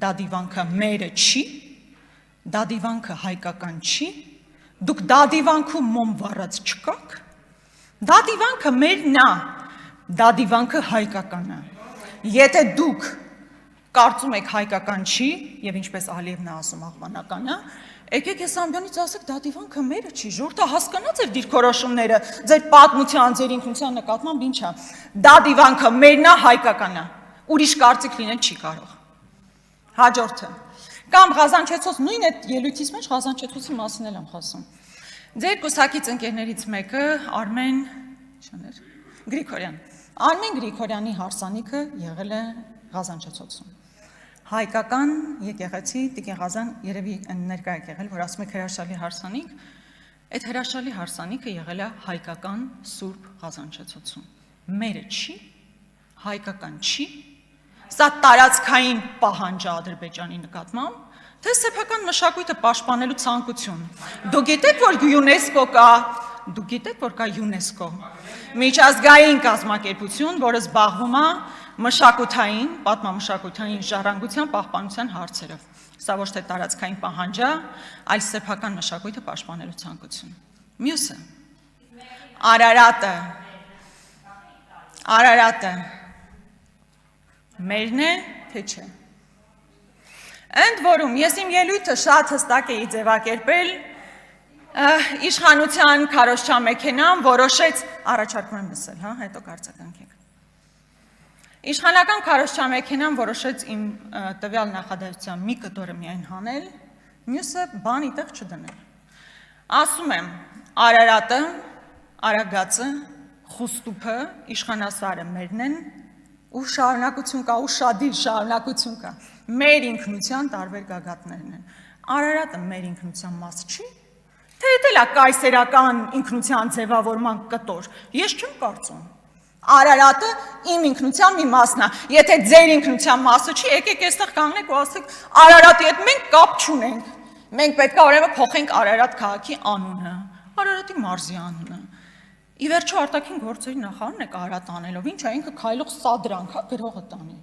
դա դիվանքը մերը չի, դա դիվանքը հայկական չի, դուք դա դիվանքում մոմ վառած չկաք, դա դիվանքը մերն է, դա դիվանքը հայկական է, եթե դուք կարծում եք հայկական չի, և ինչպես Ալիևն է ասում աղբանական է, եկեք ես ամբյանից ասեք, դա դիվանքը մերը չի, ժողովուրդը հասկանա ձեր դիրքորոշումները, ձեր պատմության, ձեր ինքնության նկատմամբ ինչ է, դա դիվանքը մերն է, հայկական է, ուրիշ կարծիք լինել չի կարող։ Հաջորդը, կամ Ղազանչեցոց, նույն այդ ելույթից մեջ Ղազանչեցոցի մասին եմ խոսում։ Ձեր կուսակից ընկերներից մեկը Արմեն Գրիգորյան։ Արմեն Գրիգորյանի հարսանիքը եղել է Ղազանչեցոցում։ Հայկական եկեղեցի Տիկին Ղազան երևի ներկա եք եղել, որ ասում եք հրաշալի հարսանիք, այդ հրաշալի հարսանիքը եղել է հայկական Սուրբ Ղազանչեցոցում։ Մերը չի, հայկական չի, սա տարածքային պահանջ է Ադրբեջանի նկատմամբ, թե սեփական մշակույթը պաշտպանելու ցանկություն։ Դուք գիտեք, որ ՅՈՒՆԵՍԿՕ կա, դուք գիտեք, որ կա ՅՈՒՆԵՍԿՕ, միջազգային կազմակերպություն, որը զբաղվում է մշակութային, պատմամշակութային ժառանգության պահպանության հարցերով։ Սա ոչ թե տարածքային պահանջ է, այլ սեփական մշակույթը պաշտպանելու ցանկություն։ Մյուսը, Արարատը մերն է, թե չէ։ Ընդ որում, ես իմ ելույթը շատ հստակ էի ձևակերպել, իշխանության քարոզչամեքենան որոշեց, առաջարկում եմ լսել, հետո կարծականքեք։ Իշխանական քարոզչամեքենան որոշեց իմ տվյալ նախադասության մի կտորը միայն հանել, մյուսը բան իտեղ չդնել։ Ասում եմ, Արարատը, Արագածը, Խուստուփը, իշխանասարը մերն են, ու շարունակություն կա, ու շադիր շարունակություն կա, մեր ինքնության տարբեր գագաթներն են։ Արարատը մեր ինքնության մաս չի, թե էլ է կայսերական ինքնության ձևավորման կտոր, ես չեմ կարծում։ Արարատը իմ ինքնության մի մասն է, եթե ձեր ինքնության մասը չի, եկեք այստեղ կանգնեք ու ասեք, Արարատի հետ մենք կապ չունենք, մենք պետք է ուրեմն փոխենք Արարատ քաղաքի անունը, Արարատի մարզի անունը։ Ի վերջո արտաքին գործերի նախարարն է Արարատ անելով, ինչ է ինքը քայլող սադրանք, գրողը տանի։